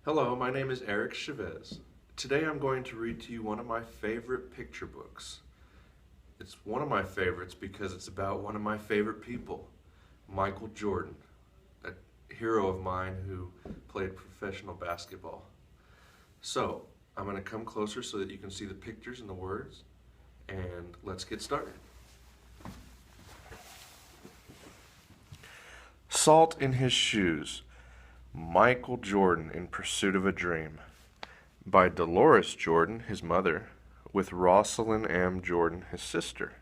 Hello, my name is Eric Chavez. Today I'm going to read to you one of my favorite picture books. It's one of my favorites because it's about one of my favorite people, Michael Jordan, a hero of mine who played professional basketball. So, I'm going to come closer so that you can see the pictures and the words, and let's get started. Salt in His Shoes. Michael Jordan in Pursuit of a Dream, by Dolores Jordan, his mother, with Rosalind M. Jordan, his sister.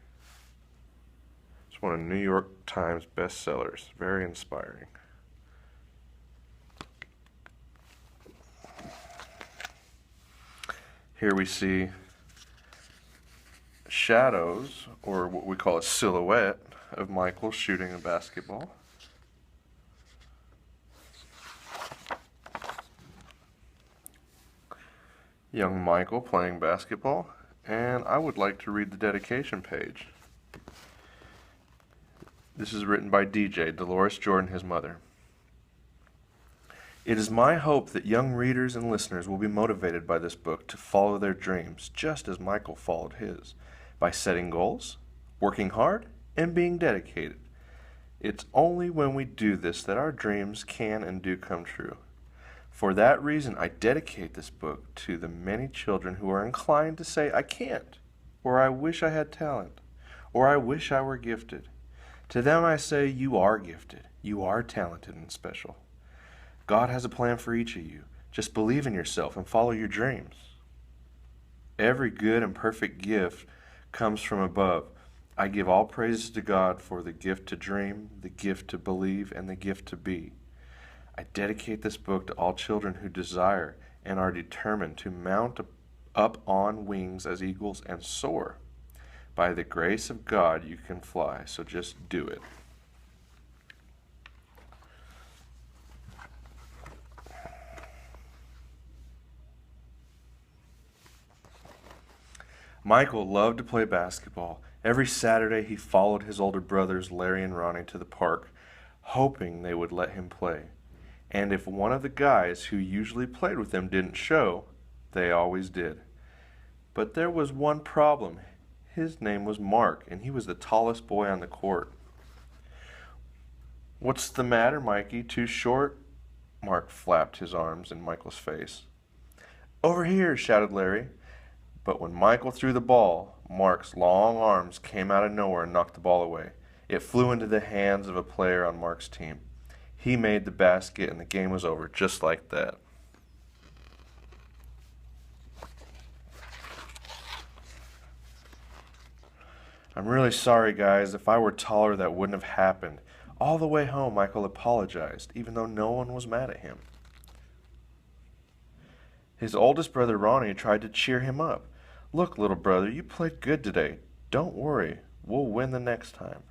It's one of New York Times bestsellers. Very inspiring. Here we see shadows, or what we call a silhouette, of Michael shooting a basketball. Young Michael playing basketball, and I would like to read the dedication page. This is written by DJ, Dolores Jordan, his mother. It is my hope that young readers and listeners will be motivated by this book to follow their dreams, just as Michael followed his, by setting goals, working hard, and being dedicated. It's only when we do this that our dreams can and do come true. For that reason, I dedicate this book to the many children who are inclined to say, I can't, or I wish I had talent, or I wish I were gifted. To them I say, you are gifted, you are talented and special. God has a plan for each of you. Just believe in yourself and follow your dreams. Every good and perfect gift comes from above. I give all praises to God for the gift to dream, the gift to believe, and the gift to be. I dedicate this book to all children who desire and are determined to mount up on wings as eagles and soar. By the grace of God, you can fly, so just do it. Michael loved to play basketball. Every Saturday, he followed his older brothers, Larry and Ronnie, to the park, hoping they would let him play. And if one of the guys who usually played with them didn't show, they always did. But there was one problem. His name was Mark, and he was the tallest boy on the court. What's the matter, Mikey? Too short? Mark flapped his arms in Michael's face. Over here, shouted Larry. But when Michael threw the ball, Mark's long arms came out of nowhere and knocked the ball away. It flew into the hands of a player on Mark's team. He made the basket, and the game was over just like that. I'm really sorry, guys. If I were taller, that wouldn't have happened. All the way home, Michael apologized, even though no one was mad at him. His oldest brother, Ronnie, tried to cheer him up. Look, little brother, you played good today. Don't worry. We'll win the next time.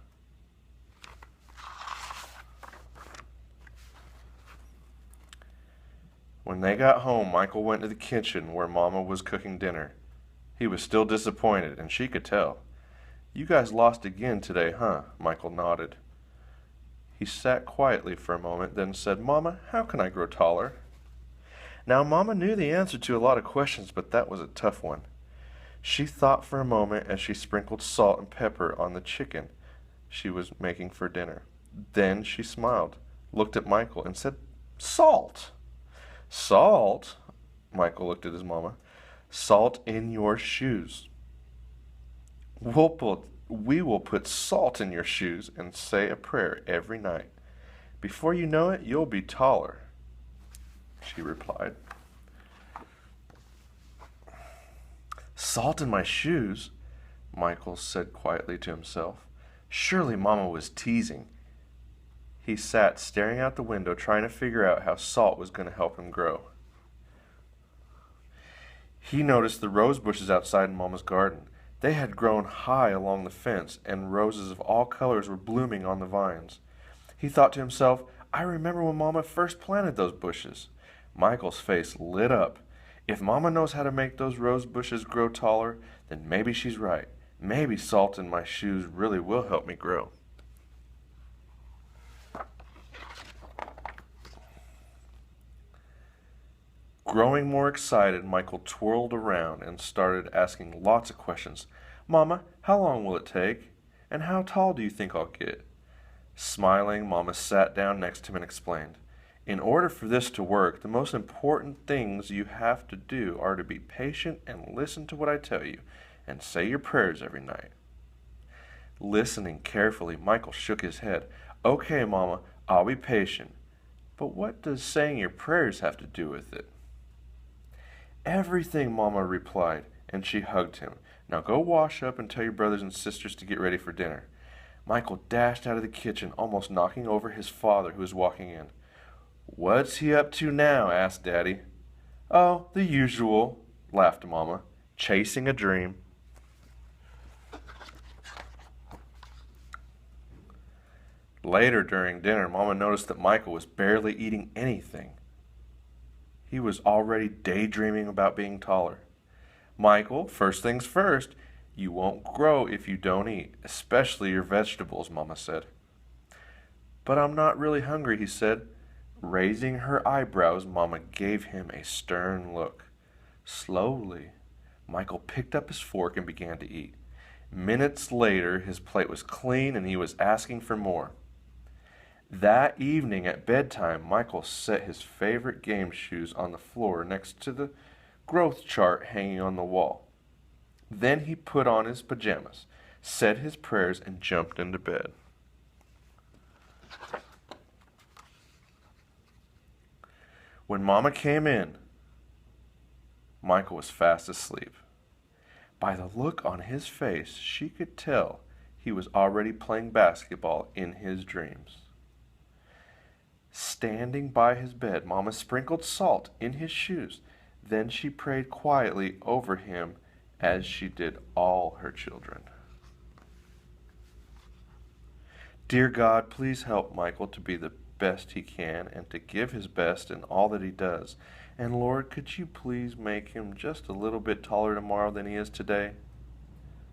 When they got home, Michael went to the kitchen where Mama was cooking dinner. He was still disappointed, and she could tell. You guys lost again today, huh? Michael nodded. He sat quietly for a moment, then said, Mama, how can I grow taller? Now, Mama knew the answer to a lot of questions, but that was a tough one. She thought for a moment as she sprinkled salt and pepper on the chicken she was making for dinner. Then she smiled, looked at Michael, and said, Salt! Salt? Michael looked at his mama. Salt in your shoes. We will put salt in your shoes and say a prayer every night. Before you know it, you'll be taller, she replied. Salt in my shoes? Michael said quietly to himself. Surely Mama was teasing. He sat staring out the window, trying to figure out how salt was going to help him grow. He noticed the rose bushes outside in Mama's garden. They had grown high along the fence, and roses of all colors were blooming on the vines. He thought to himself, I remember when Mama first planted those bushes. Michael's face lit up. If Mama knows how to make those rose bushes grow taller, then maybe she's right. Maybe salt in my shoes really will help me grow. Growing more excited, Michael twirled around and started asking lots of questions. Mama, how long will it take? And how tall do you think I'll get? Smiling, Mama sat down next to him and explained, in order for this to work, the most important things you have to do are to be patient and listen to what I tell you, and say your prayers every night. Listening carefully, Michael shook his head. Okay, Mama, I'll be patient. But what does saying your prayers have to do with it? Everything, Mama replied, and she hugged him. Now go wash up and tell your brothers and sisters to get ready for dinner. Michael dashed out of the kitchen, almost knocking over his father, who was walking in. What's he up to now? Asked Daddy. Oh, the usual, laughed Mama, chasing a dream. Later during dinner, Mama noticed that Michael was barely eating anything. He was already daydreaming about being taller. Michael, first things first, you won't grow if you don't eat, especially your vegetables, Mama said. But I'm not really hungry, he said. Raising her eyebrows, Mama gave him a stern look. Slowly, Michael picked up his fork and began to eat. Minutes later, his plate was clean and he was asking for more. That evening at bedtime, Michael set his favorite game shoes on the floor next to the growth chart hanging on the wall. Then he put on his pajamas, said his prayers, and jumped into bed. When Mama came in, Michael was fast asleep. By the look on his face, she could tell he was already playing basketball in his dreams. Standing by his bed, Mama sprinkled salt in his shoes. Then she prayed quietly over him as she did all her children. Dear God, please help Michael to be the best he can and to give his best in all that he does. And Lord, could you please make him just a little bit taller tomorrow than he is today?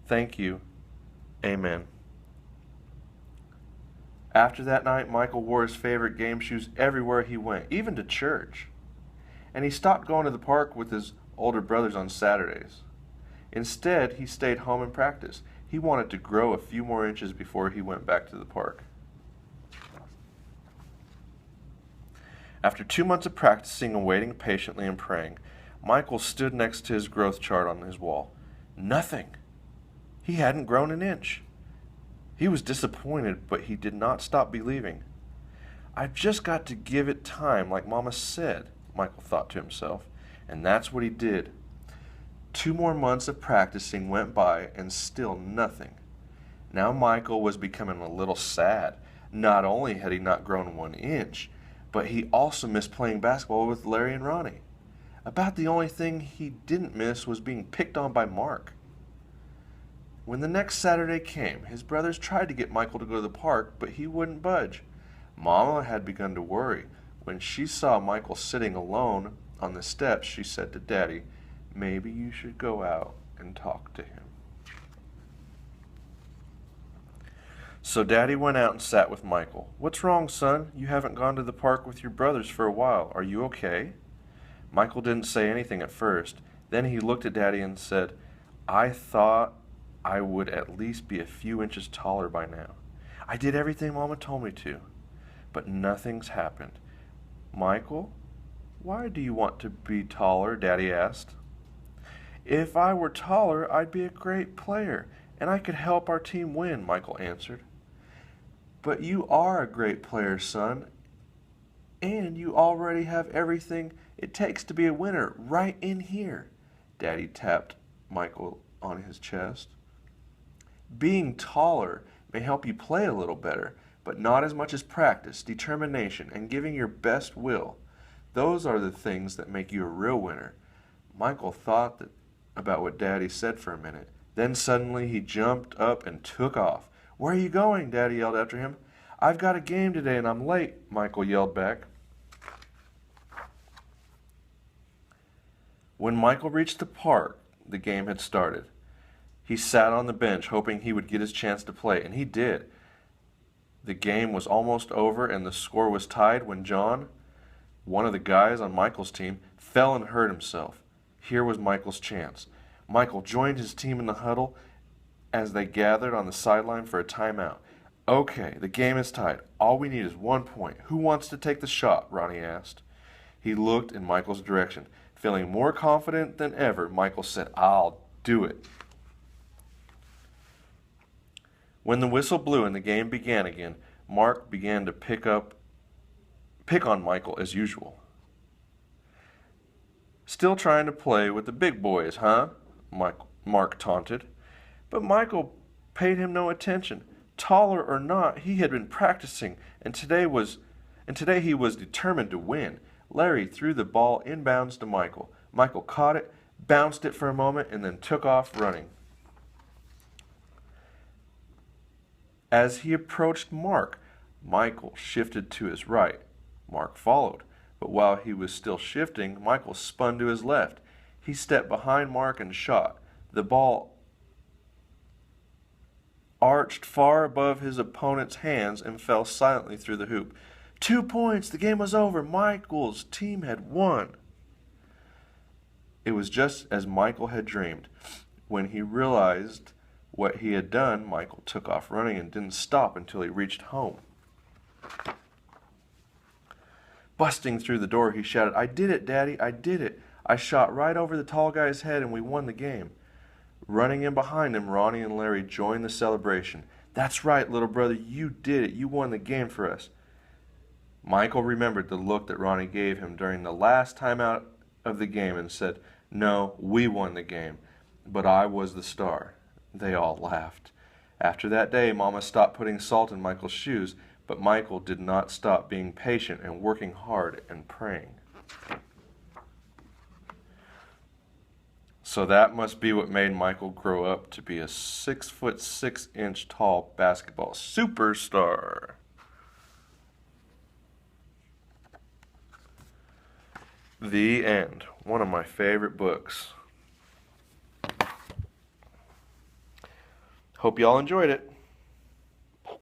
Thank you. Amen. After that night, Michael wore his favorite game shoes everywhere he went, even to church. And he stopped going to the park with his older brothers on Saturdays. Instead, he stayed home and practiced. He wanted to grow a few more inches before he went back to the park. After 2 months of practicing and waiting patiently and praying, Michael stood next to his growth chart on his wall. Nothing. He hadn't grown an inch. He was disappointed, but he did not stop believing. I've just got to give it time, like Mama said, Michael thought to himself, and that's what he did. 2 more months of practicing went by, and still nothing. Now Michael was becoming a little sad. Not only had he not grown 1 inch, but he also missed playing basketball with Larry and Ronnie. About the only thing he didn't miss was being picked on by Mark. When the next Saturday came, his brothers tried to get Michael to go to the park, but he wouldn't budge. Mama had begun to worry. When she saw Michael sitting alone on the steps, she said to Daddy, maybe you should go out and talk to him. So Daddy went out and sat with Michael. What's wrong, son? You haven't gone to the park with your brothers for a while. Are you okay? Michael didn't say anything at first. Then he looked at Daddy and said, I thought I would at least be a few inches taller by now. I did everything Mama told me to, but nothing's happened. Michael, why do you want to be taller? Daddy asked. If I were taller, I'd be a great player, and I could help our team win, Michael answered. But you are a great player, son, and you already have everything it takes to be a winner right in here. Daddy tapped Michael on his chest. Being taller may help you play a little better, but not as much as practice, determination, and giving your best will. Those are the things that make you a real winner. Michael thought about what Daddy said for a minute. Then suddenly he jumped up and took off. Where are you going? Daddy yelled after him. I've got a game today and I'm late, Michael yelled back. When Michael reached the park, the game had started. He sat on the bench hoping he would get his chance to play, and he did. The game was almost over and the score was tied when John, One of the guys on Michael's team fell and hurt himself. Here was Michael's chance. Michael joined his team in the huddle as they gathered on the sideline for a timeout. Okay, the game is tied. All we need is 1 point. Who wants to take the shot? Ronnie asked. He looked in Michael's direction. Feeling more confident than ever, Michael said, I'll do it. When the whistle blew and the game began again, Mark began to pick on Michael as usual. Still trying to play with the big boys, huh? Mark taunted. But Michael paid him no attention. Taller or not, he had been practicing, and today he was determined to win. Larry threw the ball inbounds to Michael. Michael caught it, bounced it for a moment, and then took off running. As he approached Mark, Michael shifted to his right. Mark followed, but while he was still shifting, Michael spun to his left. He stepped behind Mark and shot. The ball arched far above his opponent's hands and fell silently through the hoop. 2 points! The game was over. Michael's team had won. It was just as Michael had dreamed. When he realized what he had done, Michael took off running and didn't stop until he reached home. Busting through the door, he shouted, I did it, Daddy, I did it. I shot right over the tall guy's head and we won the game. Running in behind him, Ronnie and Larry joined the celebration. That's right, little brother, you did it. You won the game for us. Michael remembered the look that Ronnie gave him during the last time out of the game and said, No, we won the game, but I was the star. They all laughed. After that day, Mama stopped putting salt in Michael's shoes, but Michael did not stop being patient and working hard and praying. So that must be what made Michael grow up to be a 6'6" tall basketball superstar. The end. One of my favorite books. Hope y'all enjoyed it.